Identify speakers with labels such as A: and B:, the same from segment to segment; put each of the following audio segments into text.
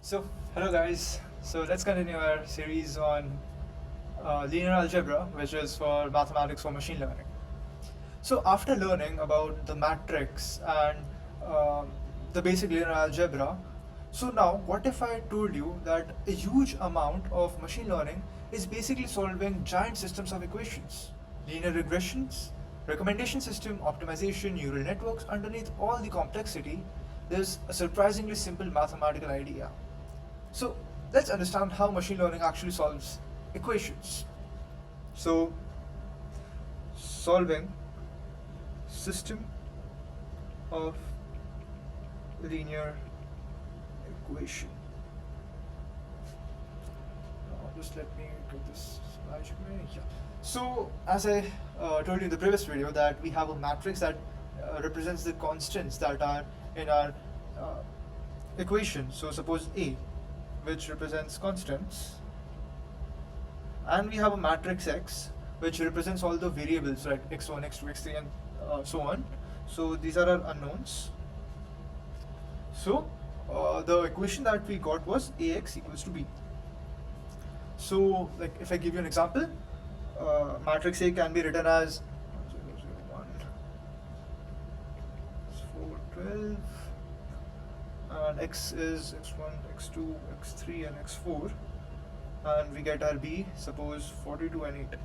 A: So, hello guys. So, let's continue our series on linear algebra, which is for mathematics for machine learning. So, after learning about the matrix and um, the basic linear algebra, so now what if I told you that a huge amount of machine learning is basically solving giant systems of equations, linear regressions, recommendation system, optimization, neural networks, underneath all the complexity, there's a surprisingly simple mathematical idea. So let's understand how machine learning actually solves equations. So solving system of linear equation. Just let me get this slide. Yeah. So as I told you in the previous video that we have a matrix that represents the constants that are in our uh, equation. So suppose A, which represents constants, and we have a matrix X which represents all the variables, right? X1, X2, X3, and so on. So these are our unknowns. So the equation that we got was Ax equals to B. So like if I give you an example, matrix A can be written as 0, 0, 1, 4, 12, and X is X1, X2, X3, and X4, and we get our B, suppose 42 and 8.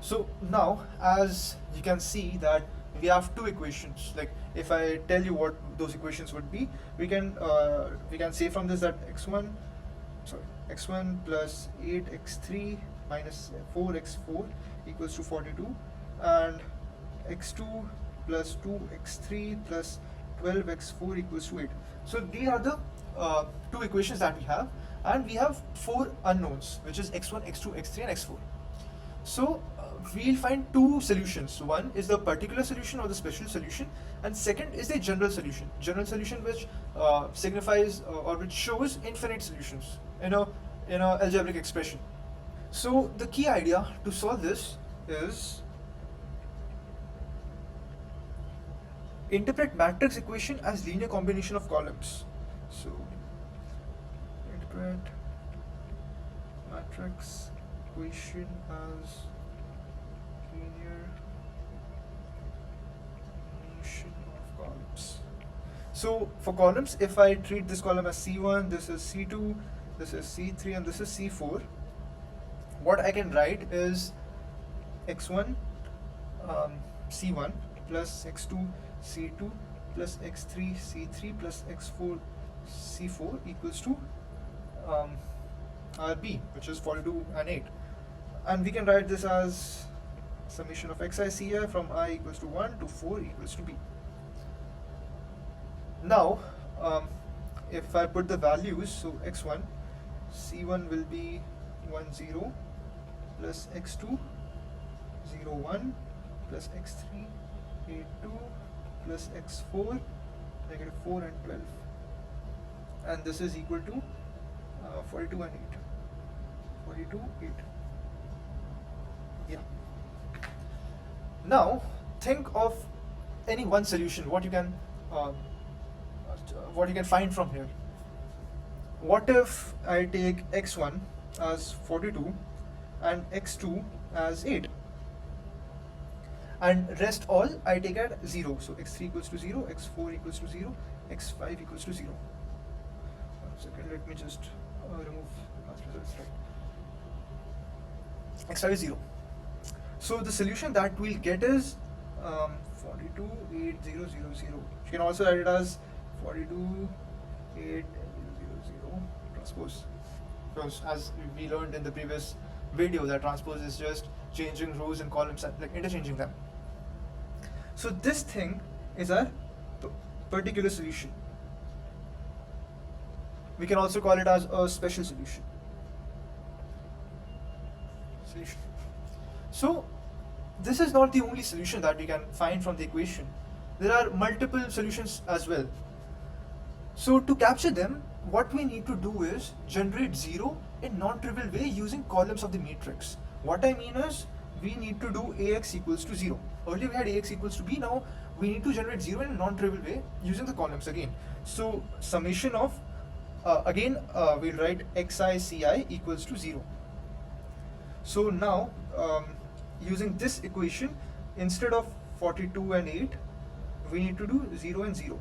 A: So now, as you can see that we have two equations. Like if I tell you what those equations would be, we can say from this that x1 plus 8x3 minus 4x4 equals to 42, and x2 plus 2x3 plus 12x4 equals to 8. So these are the two equations that we have, and we have four unknowns, which is x1, x2, x3, and x4. So we'll find two solutions. One is the particular solution or the special solution, and second is the general solution. General solution, which signifies or which shows infinite solutions in a algebraic expression. So the key idea to solve this is interpret matrix equation as linear combination of columns. So interpret matrix equation as linear combination of columns. So for columns, if I treat this column as C1, this is C2, this is C3, and this is C4, what I can write is x1 C1 plus x2 C2 plus x3 C3 plus x4 C4 equals to RB, which is 42 and 8. And we can write this as summation of xi ci from I equals to 1 to 4 equals to b. Now, if I put the values, so x1, C1 will be 1, 0, plus x2, 0, 1, plus x3, 8, 2, plus x4, negative 4 and 12. And this is equal to 42 and 8. 42, 8. Yeah. Now, think of any one solution, what you can find from here. What if I take x1 as 42 and x2 as 8, and rest all I take at 0. So x3 equals to 0, x4 equals to 0, x5 equals to 0. 1 second, let me just remove past results. Right, x5 is 0. So the solution that we'll get is 42, 8, 0, 0, 0. You can also write it as 42, 8, 0, 0, 0 transpose, because as we learned in the previous video that transpose is just changing rows and columns, like interchanging them. So this thing is a particular solution. We can also call it as a special solution. So this is not the only solution that we can find from the equation. There are multiple solutions as well. So to capture them, what we need to do is generate 0 in non-trivial way using columns of the matrix. What I mean is, we need to do Ax equals to 0. Earlier we had Ax equals to B, now we need to generate 0 in a non-trivial way using the columns again. So summation of Again, we'll write xi ci equals to 0. So now, using this equation, instead of 42 and 8, we need to do 0 and 0.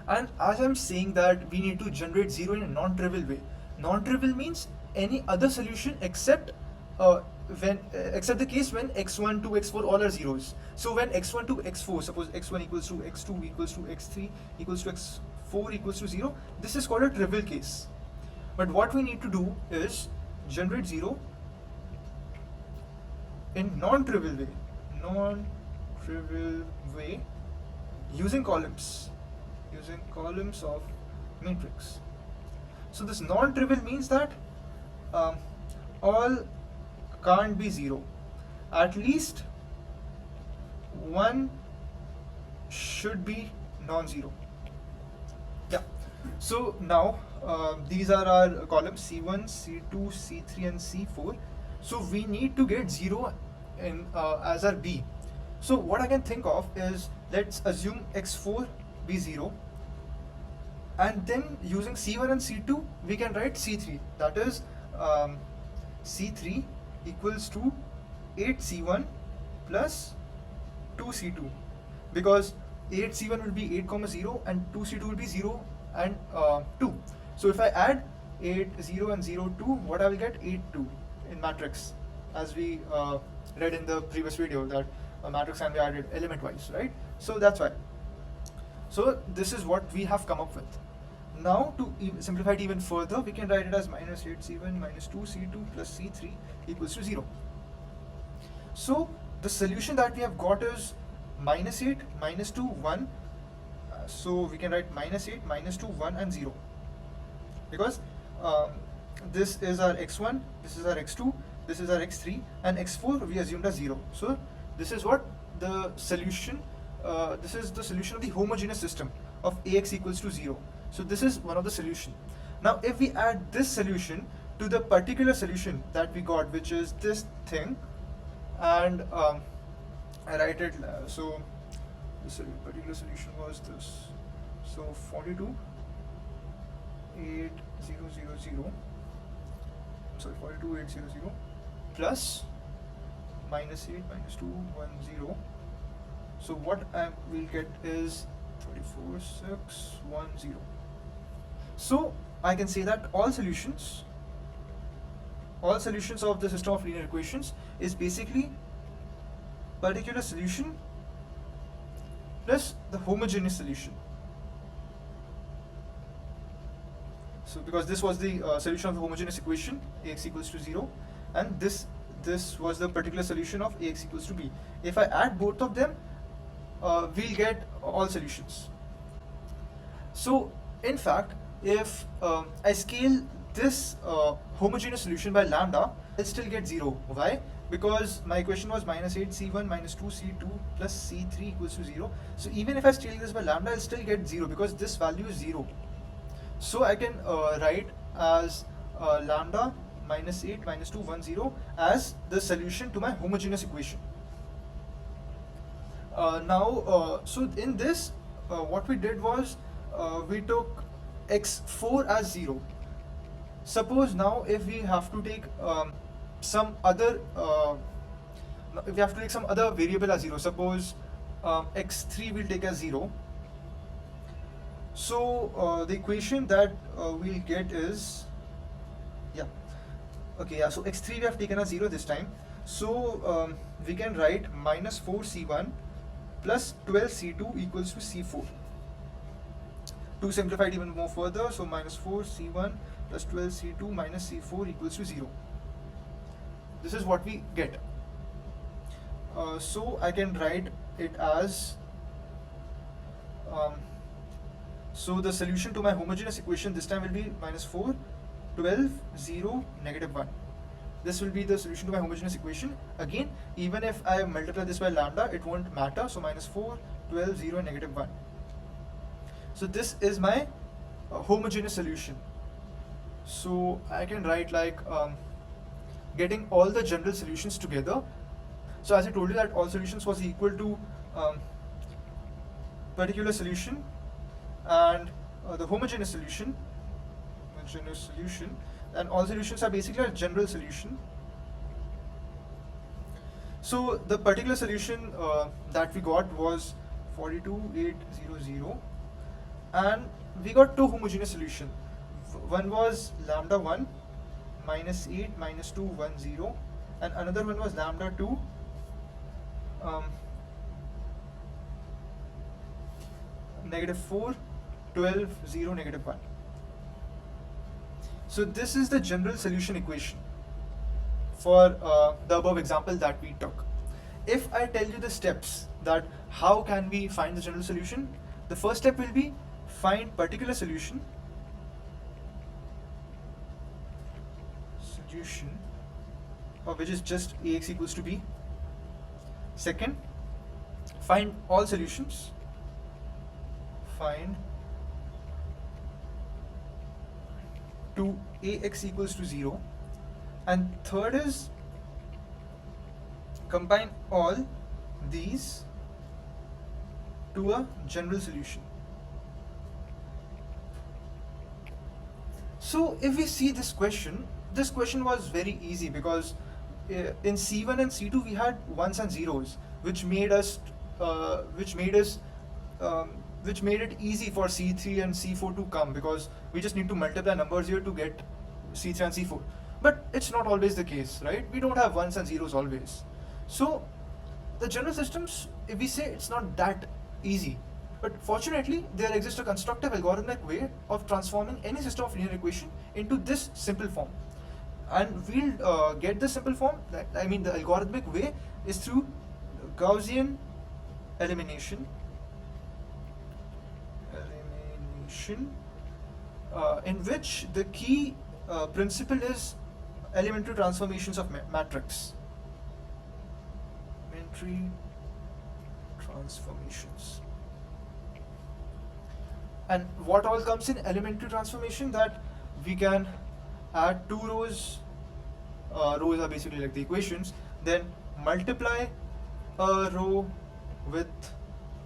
A: And as I'm saying that we need to generate 0 in a non-trivial way. Non-trivial means any other solution except except the case when x1 to x4 all are zeros. So when x1 to x4, suppose x1 equals to x2 equals to x3 equals to x4 equals to 0, this is called a trivial case. But what we need to do is generate 0 in non-trivial way using columns of matrix. So this non-trivial means that all can't be 0. At least one should be non-zero. Yeah. So now these are our columns C1, C2, C3 and C4. So we need to get 0 in as our B. So what I can think of is, let's assume x4 be 0, and then using C1 and C2 we can write C3, that is C3 equals to 8C1 plus 2C2, because 8C1 will be 8, 0 and 2C2 will be 0 and 2. So if I add 8, 0 and 0, 2, what I will get? 8, 2 in matrix, as we read in the previous video that a matrix can be added element wise, right? So that's why. So this is what we have come up with. Now to simplify it even further, we can write it as minus 8C1 minus 2C2 plus C3 equals to 0. So the solution that we have got is minus 8, minus 2, 1. So we can write minus 8, minus 2, 1 and 0. Because this is our x1, this is our x2, this is our x3 and x4 we assumed as 0. So this is what the solution, this is the solution of the homogeneous system of Ax equals to 0. So this is one of the solution. Now if we add this solution to the particular solution that we got, which is this thing, and I write it, so this particular solution was this. So 42, 8, 0, 0, 0, sorry 42, 8, 0, 0 plus minus 8, minus 2, 1, 0. So what I will get is 34, 6, 1, 0. So I can say that all solutions of the system of linear equations is basically particular solution plus the homogeneous solution. So because this was the solution of the homogeneous equation Ax equals to 0, and this was the particular solution of Ax equals to B. If I add both of them, we'll get all solutions. So in fact, if I scale this homogeneous solution by lambda, I'll still get 0. Why? Because my equation was minus 8C1 minus 2C2 plus C3 equals to 0. So even if I scale this by lambda, I'll still get 0 because this value is 0. So I can write as lambda minus 8 minus 2 1 0 as the solution to my homogeneous equation. So in this, what we did was we took x4 as 0. Suppose now if we have to take some other variable as 0, suppose x3 will take as 0. So the equation that we'll get is, so x3 we have taken as 0 this time. So we can write minus 4c1 plus 12c2 equals to c4. To simplify it even more further, so minus 4c1 plus 12c2 minus c4 equals to 0. This is what we get. So I can write it as, so the solution to my homogeneous equation this time will be minus 4, 12, 0, negative 1. This will be the solution to my homogeneous equation. Again, even if I multiply this by lambda, it won't matter. So minus 4, 12, 0, and negative 1. So this is my homogeneous solution. So I can write like getting all the general solutions together. So as I told you that all solutions was equal to particular solution and the homogeneous solution. homogeneous solution, and all solutions are basically a general solution. So the particular solution that we got was 42800, and we got two homogeneous solution. One was lambda 1 minus 8 minus 2 1 0, and another one was lambda 2 negative 4 12 0 negative 1. So this is the general solution equation for the above example that we took. If I tell you the steps that how can we find the general solution, the first step will be find particular solution which is just Ax equals to b. Second, find all solutions. Find to Ax equals to 0. And third is combine all these to a general solution. So if we see this question was very easy because in C1 and C2 we had ones and zeros, which made it easy for C3 and C4 to come, because we just need to multiply numbers here to get C3 and C4. But it's not always the case, right? We don't have ones and zeros always. So the general systems, if we say, it's not that easy. But fortunately, there exists a constructive algorithmic way of transforming any system of linear equation into this simple form. And we'll get the simple form, the algorithmic way is through Gaussian elimination, in which the key principle is elementary transformations of matrix. Elementary transformations. And what all comes in elementary transformation? That we can add two rows. Rows are basically like the equations. Then multiply a row with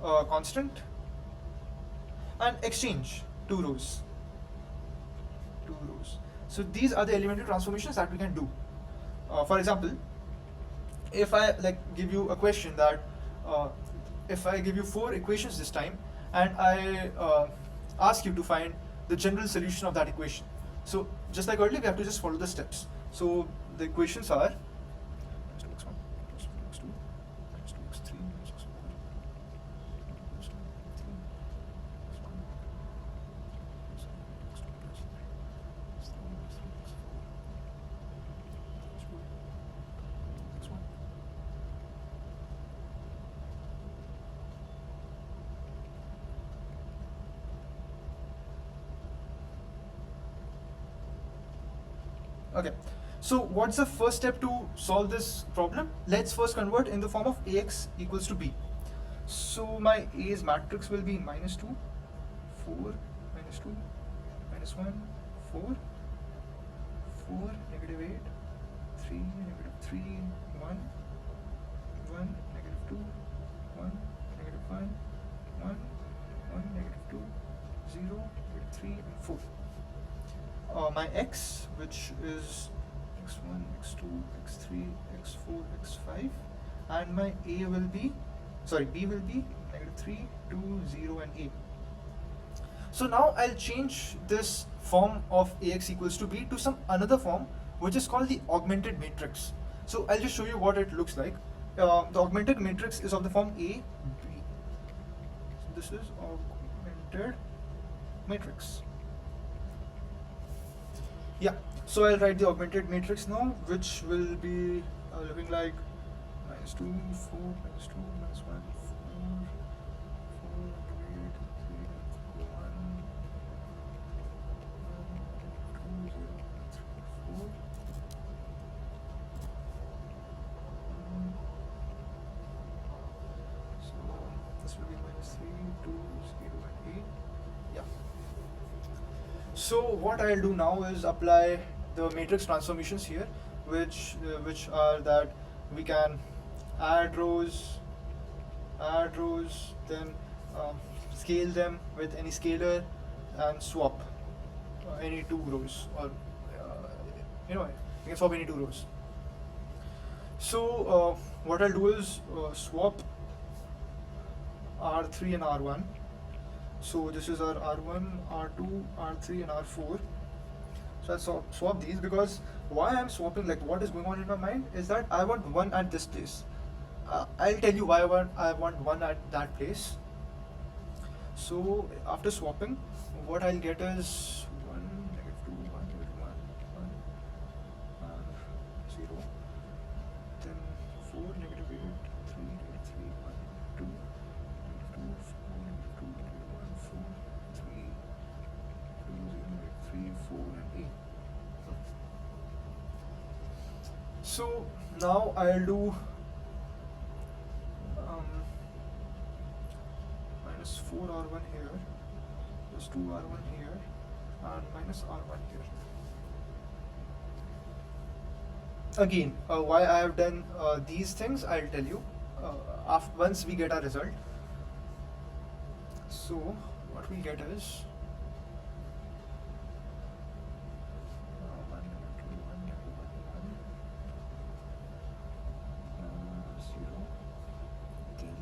A: a constant and exchange two rows. So these are the elementary transformations that we can do. For example, if I give you a question that if I give you 4 equations this time, and I ask you to find the general solution of that equation. So just like earlier, we have to just follow the steps. So the equations are okay. So what's the first step to solve this problem? Let's first convert in the form of Ax equals to b. So my A's matrix will be minus 2, 4, minus 2, minus 1, 4, 4, negative 8, 3, negative 3, 1, 1, negative 2, 1, negative 1, 1, 1, negative 2, 0, negative 3, and 4. My x, which is x1, x2, x3, x4, x5, and my b will be negative 3, 2, 0, and 8. So now I'll change this form of Ax equals to b to some another form, which is called the augmented matrix. So I'll just show you what it looks like. The augmented matrix is of the form A, B. So this is augmented matrix. Yeah, so I'll write the augmented matrix now, which will be looking like minus 2, 4, minus 2, minus 1, 4, 4, 8, 3, 1, 2, 0, 3, 4. So this will be minus 3, 2, 0, and 8. Yeah. So what I'll do now is apply the matrix transformations here, which are that we can add rows, then scale them with any scalar and swap. any two rows, or you know, you can swap any two rows. So what I'll do is swap R3 and R1. So this is our R1, R2, R3 and R4. So I'll swap these, because why I'm swapping, like what is going on in my mind is that I want one at this place. I'll tell you why I want one at that place. So after swapping, what I'll get is 1, -2, 1, 1, 1, 0. Then 4, -8, 3, -3, 1, 2, -2, 4, -2, -1, 4, 3, 0, 3, 4, and 8. So now I'll do -4 R1 here, plus 2 R1 here, and minus R1 here. Again, why I have done these things, I'll tell you once we get our result. So what we get is 1, 2, 1, 1, 0, then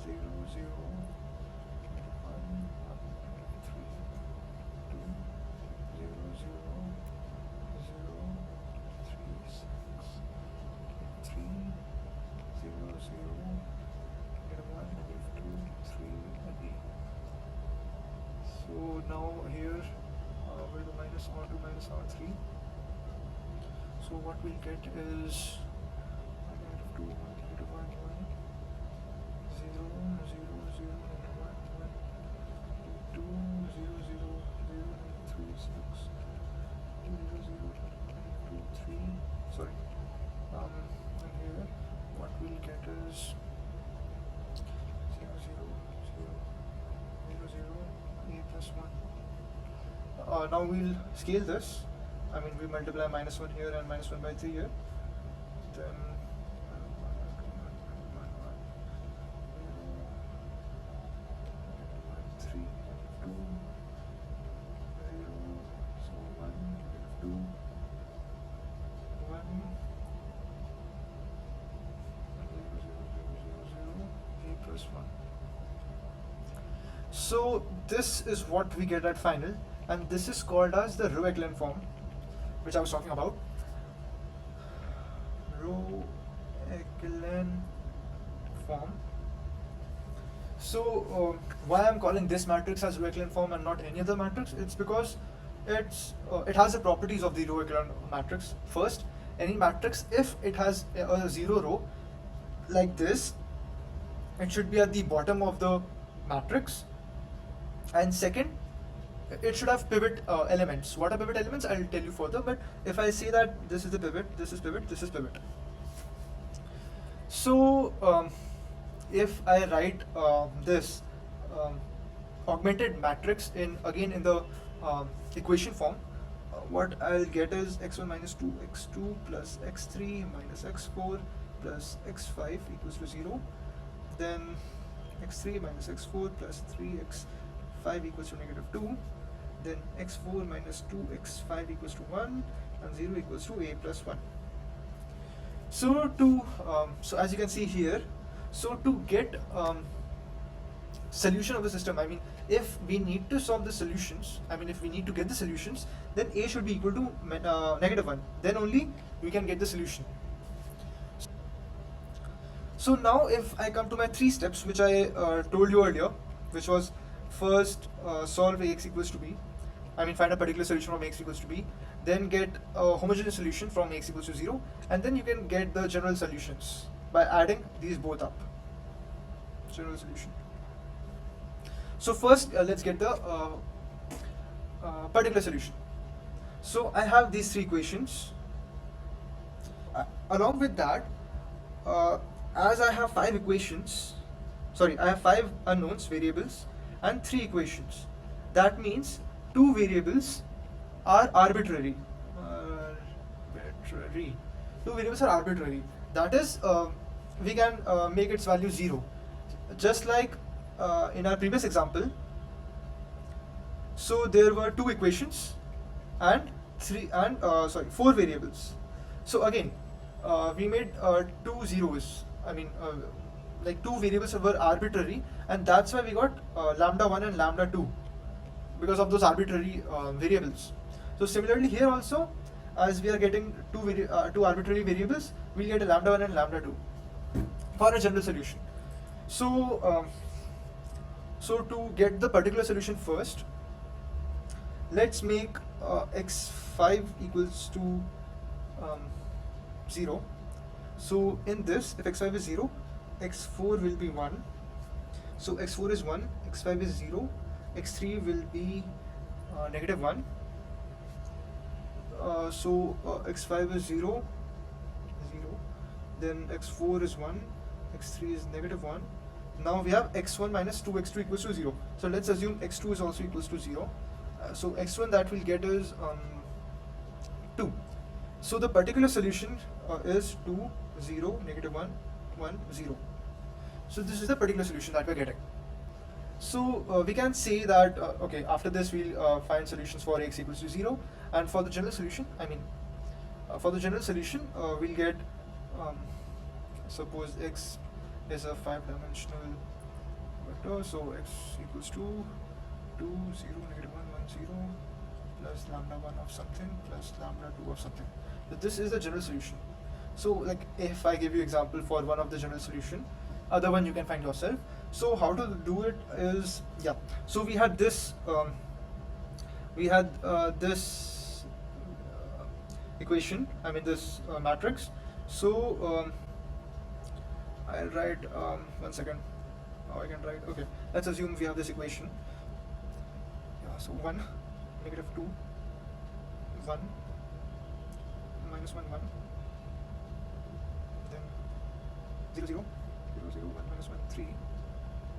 A: 0, 0, 1, 3, 2, 0, 0, 0, 3, 6, 3, 0, 0, 1, 2, 3, and 8. So now here we'll do minus R2 minus R3. So what we'll get is -2, 1, 1, 1, 0, 0, 0, 1, 1, 2, 0, 0, 0, 3, 6, 2, 0, 2, 3. Sorry. And here what we'll get is 0, 0, 0, 0, 0, a plus 1. Now we'll scale this. I mean, we multiply -1 here and -1 by 3 here. Then 3, 2, 0, so 1, 2, 1, 0, 0, 0, 0, a plus 1. So this is what we get at final, and this is called as the Row-Echelon form, which I was talking about. Row-Echelon form. So why I'm calling this matrix as Row-Echelon form and not any other matrix? It's because it has the properties of the Row-Echelon matrix. First, any matrix, if it has a 0 row like this, it should be at the bottom of the matrix. And second, it should have pivot elements. What are pivot elements? I'll tell you further, but if I say that this is the pivot, this is pivot, this is pivot. So if I write this augmented matrix in the equation form, what I'll get is x1 minus 2 x2 plus x3 minus x4 plus x5 equals to 0. Then x3 minus x4 plus 3x5 equals to -2. Then x4 minus 2x5 equals to 1, and 0 equals to a plus 1. So so as you can see here, so to get solution of the system, I mean, if we need to solve the solutions, I mean, if we need to get the solutions, then a should be equal to -1. Then only we can get the solution. So now if I come to my 3 steps, which I told you earlier, which was first solve ax equals to b, I mean, find a particular solution from ax equals to b, then get a homogeneous solution from ax equals to 0, and then you can get the general solutions by adding these both up. General solution. So first let's get the particular solution. So I have these 3 equations. Along with that, as I have 5 equations, sorry, I have 5 unknowns, variables, and 3 equations. That means 2 variables are arbitrary. 2 variables are arbitrary. That is, we can make its value 0. Just like in our previous example, So there were two equations and four variables. So again, we made two zeros. I mean, like two variables were arbitrary, and that's why we got lambda 1 and lambda 2 because of those arbitrary variables. So similarly here also, as we are getting two arbitrary variables, we'll get a lambda 1 and lambda 2 for a general solution. So so to get the particular solution first, let's make x5 equals to 0. So in this, if x5 is 0, x4 will be 1. So x4 is 1, x5 is 0, x3 will be negative 1. So x5 is 0, 0, then x4 is 1, x3 is negative 1. Now we have x1 minus 2x2 equals to 0. So let's assume x2 is also equals to 0. So x1 that we'll get is 2. So the particular solution is 2, 0, negative 1, 1, 0. So this is the particular solution that we're getting. So we can say that, okay, after this we'll find solutions for x equals to 0, and for the general solution, for the general solution we'll get, suppose x is a 5-dimensional vector, so x equals to 2, 0, negative 1, 1, 0, plus lambda 1 of something, plus lambda 2 of something. So this is the general solution. So like if I give you example for one of the general solution, other one you can find yourself. So how to do it is, yeah, so we had this equation, this matrix. So I'll write, one second, how I can write, okay, let's assume we have this equation. Yeah, so 1, negative 2, 1, minus 1, 1, then 0, 0, 0, 0, 1, minus 1, 3,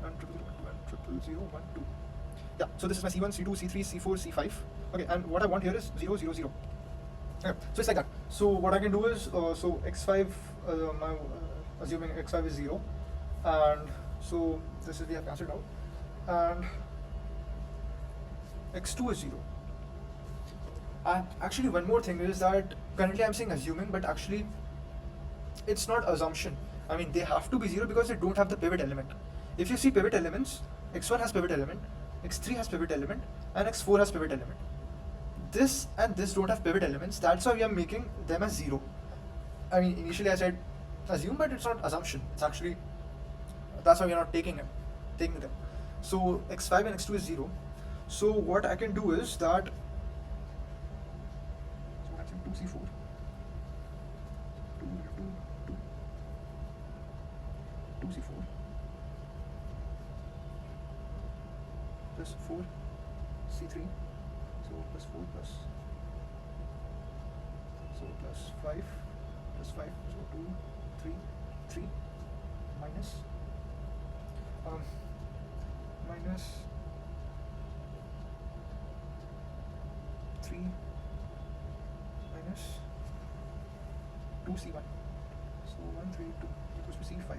A: and 0, 0, 1, 2, and 0, 0, 1, 2. Yeah, so this is my C1, C2, C3, C4, C5. Okay, and what I want here is 0, 0, 0. Okay, so it's like that. So what I can do is, so x5, assuming x5 is 0, and so this is, we have cancelled out, and x2 is 0. And actually one more thing is that currently I'm saying assuming, but actually it's not assumption. They have to be 0 because they don't have the pivot element. If you see pivot elements, x1 has pivot element, x3 has pivot element, and x4 has pivot element. This and this don't have pivot elements, that's why we are making them as 0. Initially I said assume, but it's not assumption. It's actually, that's why we are not taking them. So x5 and x2 is 0. So what I can do is that, so I'm saying 2c4, 2c4 plus 4 c3, so plus 4 plus, so plus 5 plus 5, so 2, 3, 3, minus minus 3 minus 2c1, so 1, 3, 2 equals to c5.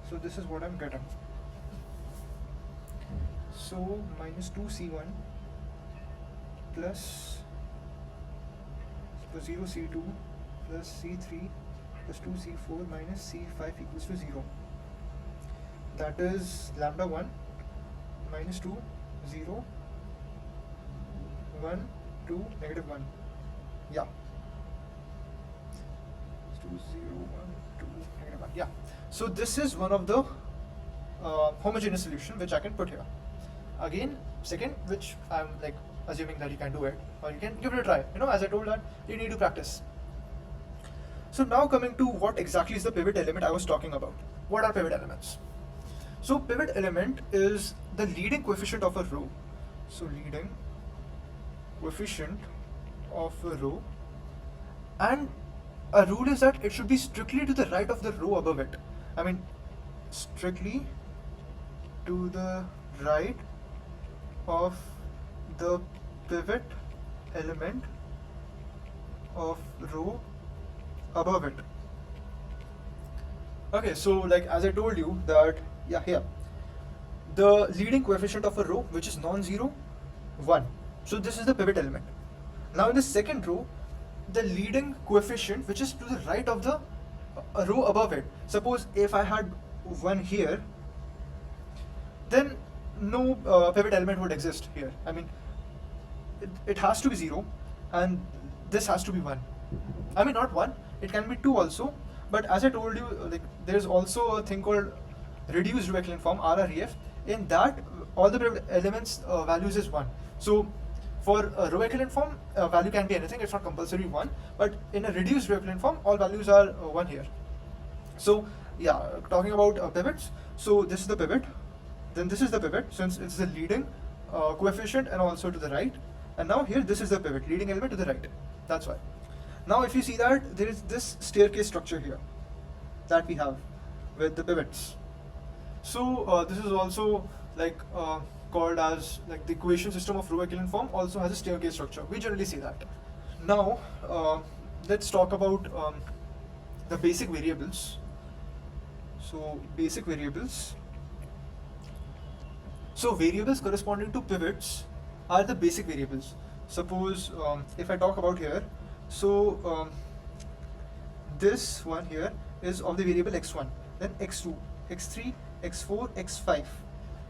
A: So this is what I'm getting. So minus 2c1 plus 0 c2 plus c3 plus 2c4 minus c5 equals to 0. That is lambda 1 minus 2, 0, 1, 2, negative 1. Yeah. 2, 0, 1, 2, negative 1. Yeah. So this is one of the homogeneous solution which I can put here. Again, second, which I'm like assuming that you can do it, or you can give it a try. As I told that you need to practice. So now coming to what exactly is the pivot element I was talking about. What are pivot elements? So pivot element is the leading coefficient of a row. So leading coefficient of a row, and a rule is that it should be strictly to the right of the row above it. Strictly to the right of the pivot element of row above it. Okay, so like as I told you that, yeah, here the leading coefficient of a row which is non-zero 1. So this is the pivot element. Now in the second row, the leading coefficient, which is to the right of the row above it. Suppose if I had 1 here, then no pivot element would exist here. I mean, it has to be 0, and this has to be 1. I mean, not 1, it can be 2 also, but as I told you, like, there's also a thing called reduced Row-Echelon form, RREF. In that, all the pivot elements values is 1. So for a Row-Echelon form, value can be anything, it's not compulsory 1, but in a reduced Row-Echelon form, all values are 1 here. So yeah, talking about pivots, so this is the pivot, then this is the pivot, since it's the leading coefficient and also to the right, and now here this is the pivot, leading element to the right. That's why. Now if you see that there is this staircase structure here that we have with the pivots. So this is also like called as like the equation system of Row-Echelon form also has a staircase structure. We generally say that. Now let's talk about the basic variables. So basic variables. So variables corresponding to pivots are the basic variables. Suppose if I talk about here, so this one here is of the variable x1, then x2, x3, x4, x5.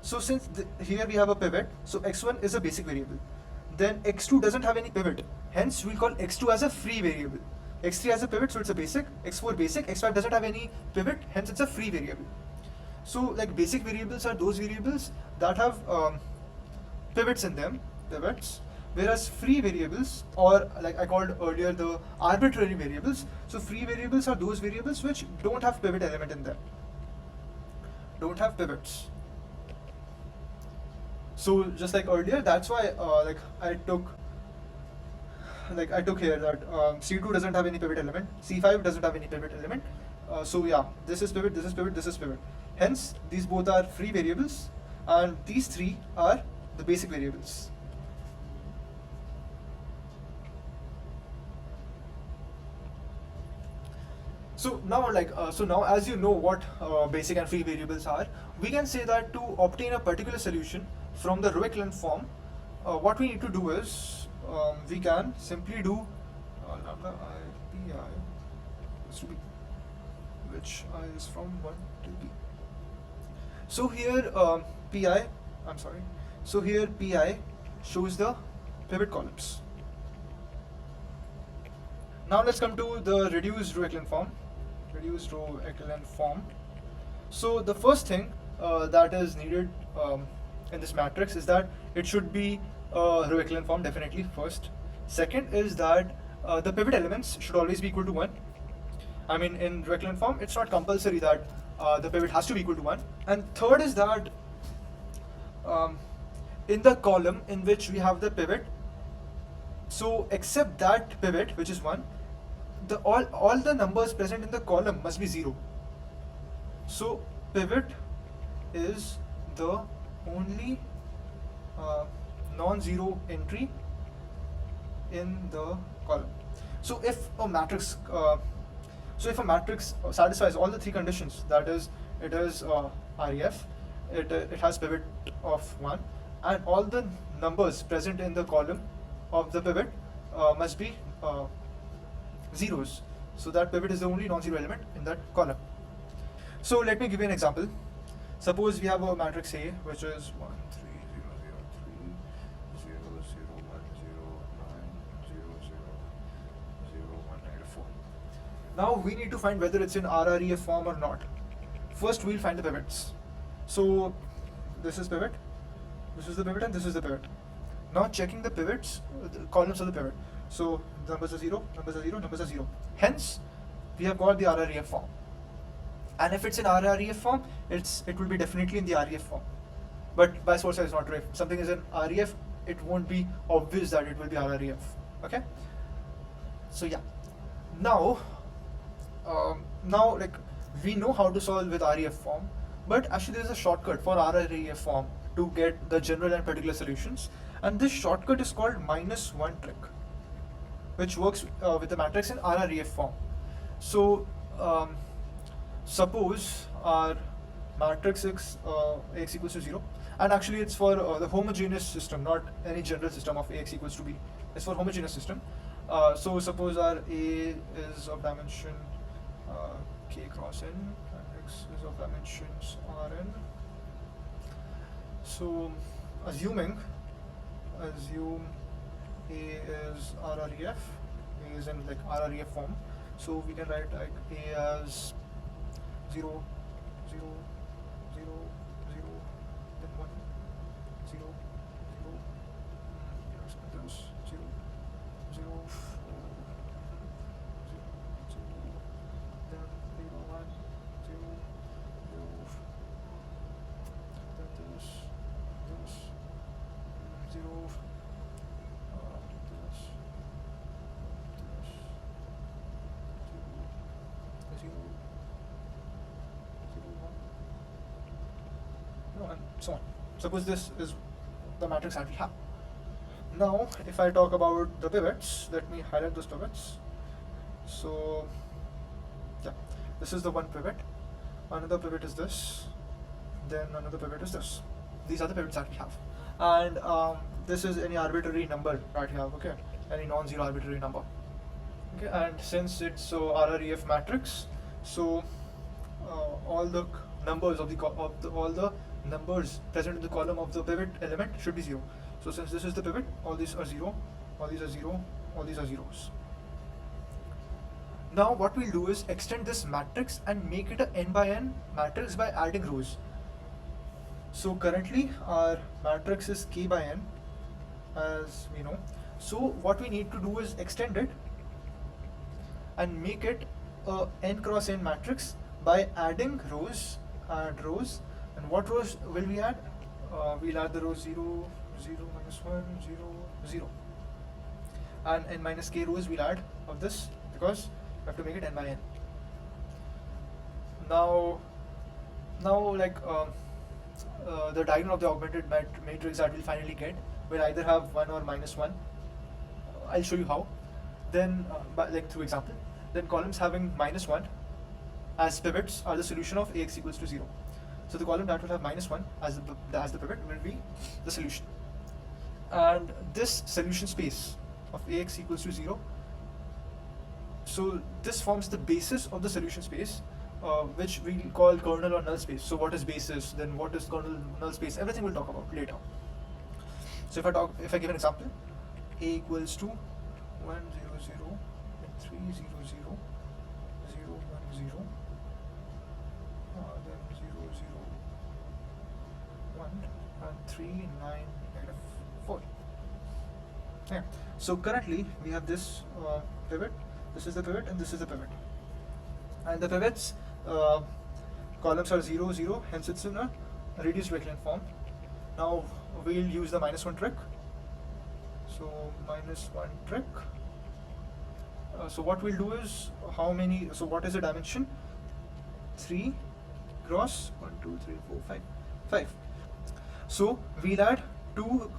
A: So since here we have a pivot, so x1 is a basic variable. Then x2 doesn't have any pivot, hence we'll call x2 as a free variable. x3 has a pivot, so it's a basic, x4 basic, x5 doesn't have any pivot, hence it's a free variable. So like basic variables are those variables that have pivots in them, pivots, whereas free variables, or like I called earlier the arbitrary variables, so free variables are those variables which don't have pivot element in them, don't have pivots. So just like earlier, that's why like I took here that C2 doesn't have any pivot element, C5 doesn't have any pivot element. So yeah, this is pivot, this is pivot, this is pivot. Hence, these both are free variables, and these three are the basic variables. So now, now as you know what basic and free variables are, we can say that to obtain a particular solution from the Row-Echelon form, what we need to do is we can simply do lambda I pi is to b, which I is from 1 to b. So here So here pi shows the pivot columns. Now let's come to the reduced Row-Echelon form. Reduced Row-Echelon form. So the first thing that is needed in this matrix is that it should be Row-Echelon form, definitely first. Second is that the pivot elements should always be equal to 1. I mean, in Row-Echelon form, it's not compulsory that the pivot has to be equal to 1. And third is that in the column in which we have the pivot, so except that pivot, which is 1, all the numbers present in the column must be 0. So pivot is the only non-zero entry in the column. So if a matrix satisfies all the three conditions, that is, it is REF, it has pivot of 1, and all the numbers present in the column of the pivot must be zeros. So that pivot is the only non-zero element in that column. So let me give you an example. Suppose we have a matrix A, which is 1, 3, 0, 0, 3, 0, 0, 1, 0, 9, 0, 0, 0, 1, -4. Now we need to find whether it's in RREF form or not. First we'll find the pivots. So this is pivot, this is the pivot, and this is the pivot. Now checking the pivots, the columns of the pivot. So numbers are 0, numbers are 0, numbers are 0. Hence, we have got the RREF form. And if it's in RREF form, it will be definitely in the REF form. But vice versa is not true. If something is in REF, it won't be obvious that it will be RREF. Okay? So yeah. Now like we know how to solve with REF form, but actually there is a shortcut for RREF form to get the general and particular solutions, and this shortcut is called -1 trick, which works with the matrix in RREF form. So suppose our matrix x equals to 0, And actually it's for the homogeneous system, not any general system of Ax equals to b. It's for homogeneous system. So suppose our A is of dimension k cross n, and x is of dimensions Rn. So assume A is RREF, A is in like RREF form. So we can write like A as 0, 0, 0, 0, then 1, 0, 0, here's this 0, 0, 0, 0, then 0, 1, 0, 0, then this, 0, this, 0, 1, and so on. Suppose this is the matrix that we have. Now, if I talk about the pivots, let me highlight those pivots. So, yeah, this is the one pivot. Another pivot is this. Then another pivot is this. These are the pivots that we have. And this is any arbitrary number that you have, okay? Any non-zero arbitrary number. Okay, and since it's RREF matrix, so all the numbers of all the numbers present in the column of the pivot element should be 0. So since this is the pivot, all these are 0, all these are 0, all these are zeros. Now what we'll do is extend this matrix and make it a n by n matrix by adding rows. So currently our matrix is k by n, as we know. So what we need to do is extend it and make it a n cross n matrix by adding rows. Add rows. And what rows will we add? We'll add the rows 0, 0, minus 1, 0, 0. And n minus k rows we'll add of this, because we have to make it n by n. Now like the diagonal of the augmented matrix that we'll finally get will either have 1 or minus 1. I'll show you how. Then, like through example, then columns having minus 1 as pivots are the solution of Ax equals to 0. So the column that will have minus 1 as the pivot will be the solution. And this solution space of Ax equals to 0, so this forms the basis of the solution space, which we call kernel or null space. So what is basis, then what is kernel, null space, everything we'll talk about later. So if I give an example, A equals to 1, 0, 0, and 3, 0, 0, 0, 1, 0, then 0, 0, 1, and 3, 9, negative 4. Yeah. So currently we have this pivot, this is the pivot, and this is the pivot. And the pivots, columns are 0, 0, hence it's in a reduced Row-Echelon form. Now we'll use the minus 1 trick. So minus 1 trick. So what we'll do is so what is the dimension? 3 cross 1, 2, 3, 4, 5. 5. So we'll add two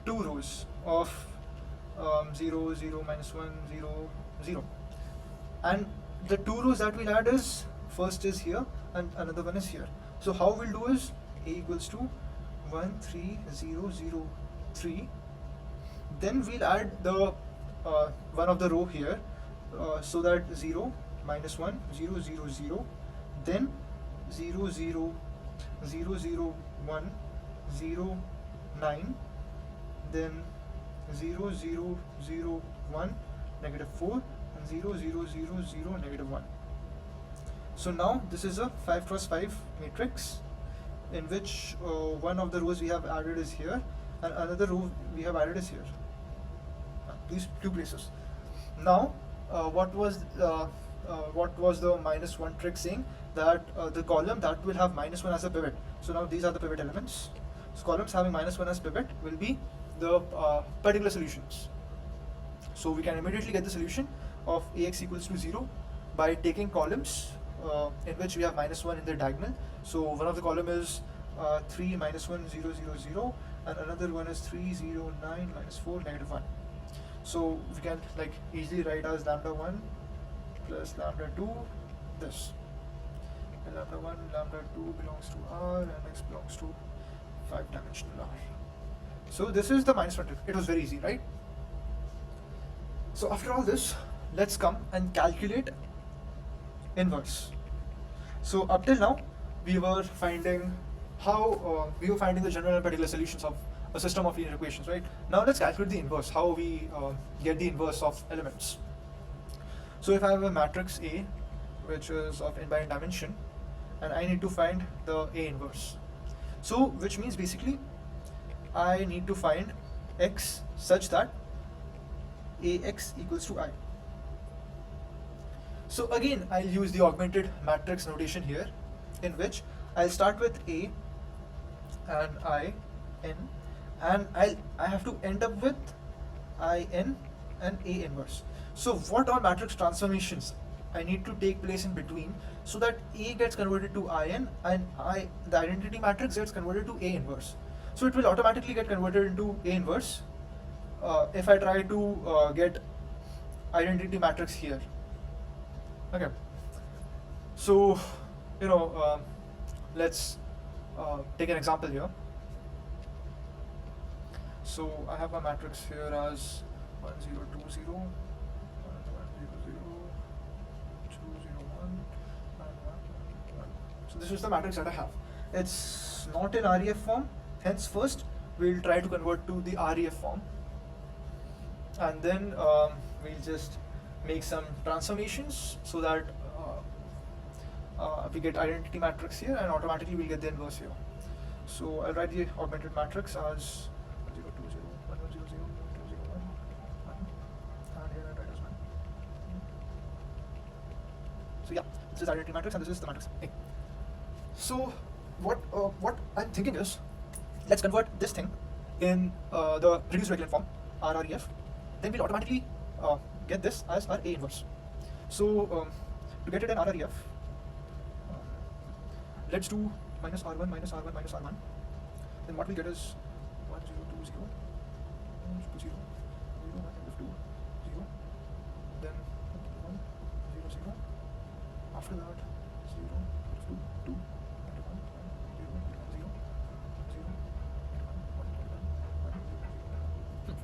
A: rows of 0, 0, minus 1, 0, 0. And the two rows that we'll add is, first is here and another one is here. So how we'll do is A equals to 1, 3, 0, 0, 3. Then we'll add the one of the row here, so that 0, minus 1, 0, 0, 0, then 0, 0, 0, 0, 1, 0, 9, then 0, 0, 0, 1, negative 4, and 0, 0, 0, 0, negative 1. So now this is a 5 cross 5 matrix, in which one of the rows we have added is here and another row we have added is here. These two places. Now what was the minus 1 trick saying? That the column that will have minus 1 as a pivot. So now these are the pivot elements. So columns having minus 1 as pivot will be the particular solutions. So we can immediately get the solution of Ax equals to 0 by taking columns in which we have minus 1 in the diagonal. So one of the column is 3, minus 1, 0, 0, 0, and another one is 3, 0, 9, minus 4, negative 1. So we can like easily write as lambda 1 plus lambda 2 this. And lambda 1, lambda 2 belongs to R and x belongs to 5-dimensional R. So this is the minus matrix. It was very easy, right? So after all this, let's come and calculate inverse. So up till now, we were finding the general and particular solutions of a system of linear equations, right? Now let's calculate the inverse, how we get the inverse of elements. So if I have a matrix A, which is of n by n dimension, and I need to find the A inverse. So which means basically, I need to find x such that Ax equals to I. So again, I'll use the augmented matrix notation here, in which I'll start with A and I, n, and I have to end up with I, n and A inverse. So what all matrix transformations I need to take place in between so that A gets converted to In and the identity matrix gets converted to A inverse. So it will automatically get converted into A inverse if I try to get identity matrix here. Okay. So, let's take an example here. So I have my matrix here as 1 0 2 0, 1 1 0 0, 2 0 1, and 1 1. So this is the matrix that I have. It's not in REF form. Hence, first we'll try to convert to the REF form, and then we'll just make some transformations so that we get identity matrix here, and automatically we'll get the inverse here. So I'll write the augmented matrix as 1 0 2 0, 1 1 0 0, 2 0 1, 1, and here I write as 1. So yeah, this is identity matrix, and this is the matrix A. So what I'm thinking is, let's convert this thing in the reduced Row-Echelon form, RREF. Then we'll automatically get this as our A inverse. So to get it in RREF, let's do minus R1 minus R1 minus R1. Then what we get is 1 0 2 0, 2 0, 0 1 2 0. Then 1 0 0. After that 0 2 2 1 0 0 0 0 1 1.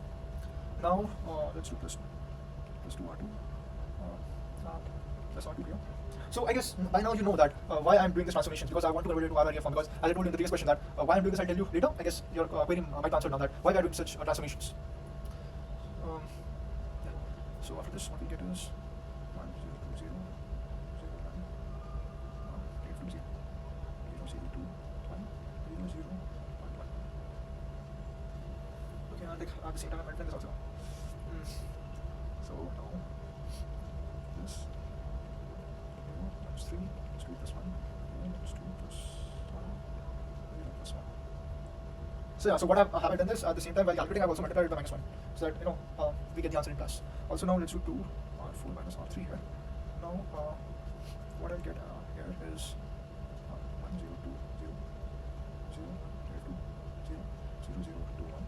A: Now let's do plus 2 R2 plus R2 here. So I guess by now you know that why I'm doing this transformation, because I want to convert it to RREF form. Because as I told you in the previous question that why I'm doing this, I'll tell you later. I guess your query might answer now that why we are doing such transformations. Yeah. So after this, what we get is 1 0 2 0, 0 1, 8 2 0, 0 0 2 1, 0 0 1 1. Okay, and at the same time I'm writing this also. So now this 3 plus 2 plus 1, 2 plus 1, 0 plus 1. So yeah, so what have I done this at the same time while calculating? I've also multiplied it by minus 1, so that we get the answer in plus. Also now let's do 2 R4 minus R3 here. Now what I'll get here is 1 0 2 0 0 2 0 0 0 2 1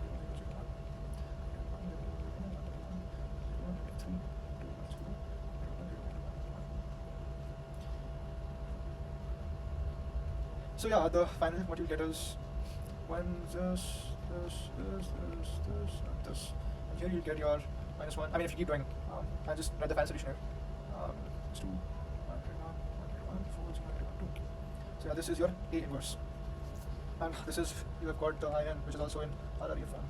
A: 0 0 0 1 So yeah, the final what you get is when this, and this, and here you get your minus 1. I mean, if you keep doing, I'll just write the final solution here. It's 2, 1, 1, 4, 0, 2. So yeah, this is your A inverse, and this is, you have got the IN, which is also in RREF form.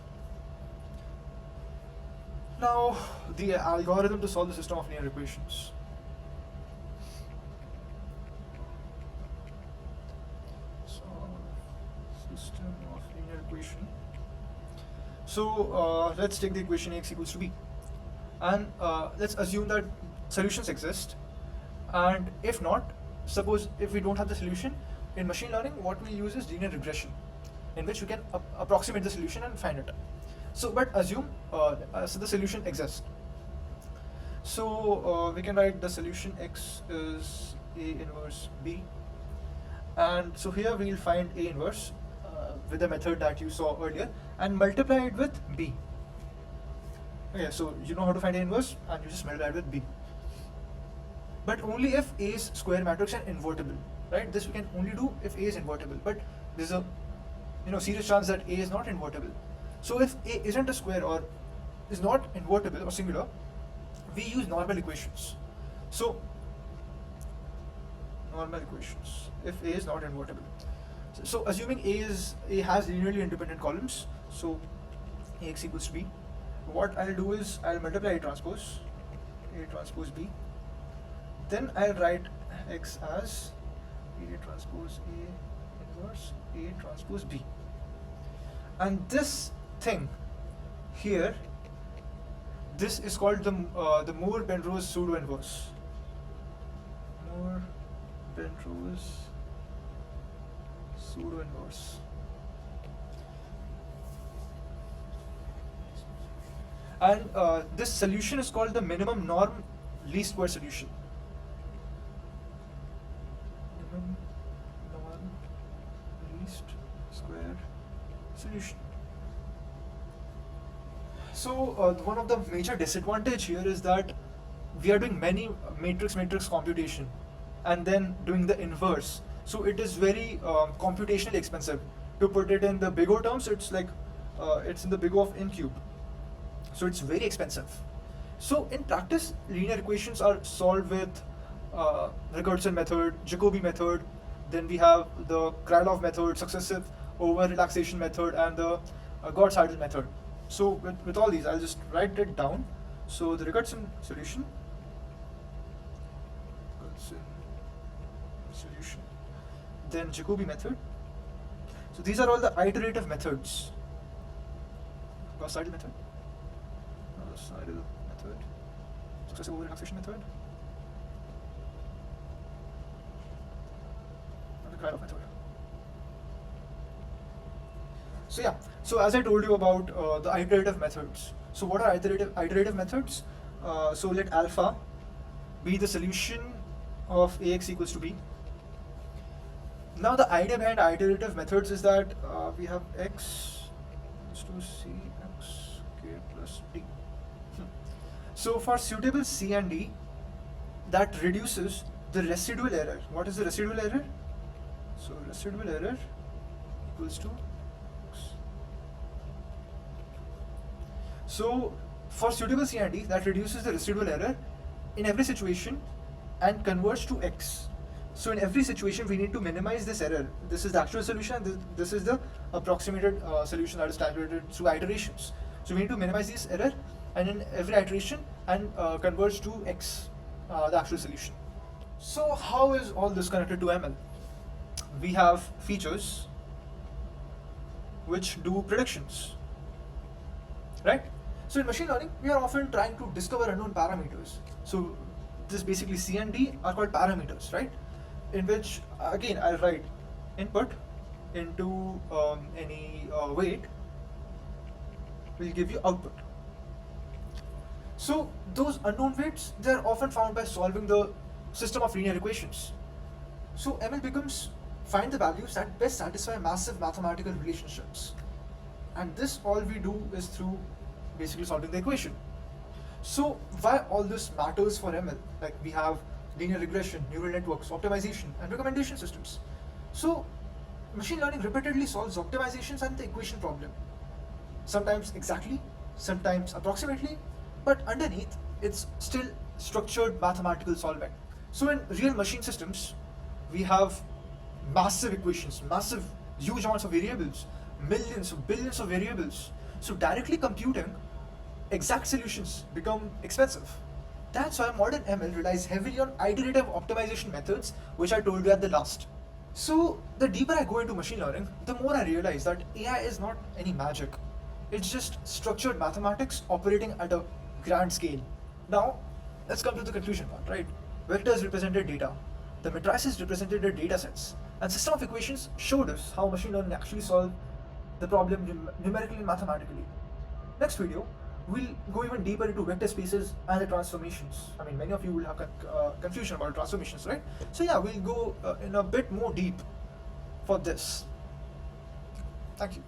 A: Now the algorithm to solve the system of linear equations. System of linear equation. So let's take the equation Ax equals to b, and let's assume that solutions exist, and if not, suppose if we don't have the solution, in machine learning what we use is linear regression, in which we can approximate the solution and find it. So but assume so the solution exists. So we can write the solution x is A inverse b, and so here we will find A inverse with the method that you saw earlier and multiply it with b. Okay, so you know how to find A inverse, and you just multiply it with b. But only if A is square matrix and invertible, right? This we can only do if A is invertible. But there's a serious chance that A is not invertible. So if A isn't a square or is not invertible or singular, we use normal equations. So normal equations if A is not invertible. So assuming A has linearly independent columns, so Ax equals to B, what I'll do is I'll multiply A transpose B, then I'll write X as A transpose A inverse A transpose B, and this thing here, this is called the Moore-Penrose pseudo-inverse. Moore-Penrose pseudo-inverse. And this solution is called the minimum norm least square solution. Minimum norm least square solution. So one of the major disadvantage here is that we are doing many matrix computation and then doing the inverse. So it is very computationally expensive. To put it in the big O terms, it's like it's in the big O of n cube. So it's very expensive. So in practice, linear equations are solved with recursion method, Jacobi method, then we have the Krylov method, successive over relaxation method, and the Gaussian method. So with all these, I'll just write it down. So the recursion solution, then Jacobi method. So these are all the iterative methods. Gaussian method, successive over relaxation method, and the Krylov method. So yeah, so as I told you about the iterative methods. So what are iterative methods? So let alpha be the solution of Ax equals to B. Now the idea behind iterative methods is that we have x equals to cx k plus d. So for suitable C and D, that reduces the residual error. What is the residual error? So residual error equals to x. So for suitable C and D, that reduces the residual error in every situation and converts to x. So in every situation, we need to minimize this error. This is the actual solution, and this is the approximated solution that is calculated through iterations. So we need to minimize this error, and in every iteration, and converge to x, the actual solution. So how is all this connected to ML? We have features which do predictions, right? So in machine learning, we are often trying to discover unknown parameters. So this basically C and D are called parameters, right? In which, again, I'll write input into any weight will give you output. So those unknown weights, they're often found by solving the system of linear equations. So ML becomes find the values that best satisfy massive mathematical relationships. And this all we do is through basically solving the equation. So why all this matters for ML? Like we have linear regression, neural networks, optimization, and recommendation systems. So machine learning repeatedly solves optimizations and the equation problem. Sometimes exactly, sometimes approximately, but underneath it's still structured mathematical solving. So in real machine systems, we have massive equations, huge amounts of variables, millions of billions of variables. So directly computing exact solutions become expensive. That's why modern ML relies heavily on iterative optimization methods, which I told you at the last. So the deeper I go into machine learning, the more I realize that AI is not any magic. It's just structured mathematics operating at a grand scale. Now, let's come to the conclusion part, right? Vectors represented data. The matrices represented the data sets. And system of equations showed us how machine learning actually solved the problem numerically and mathematically. Next video, we'll go even deeper into vector spaces and the transformations. I mean, many of you will have confusion about transformations, right? So yeah, we'll go in a bit more deep for this. Thank you.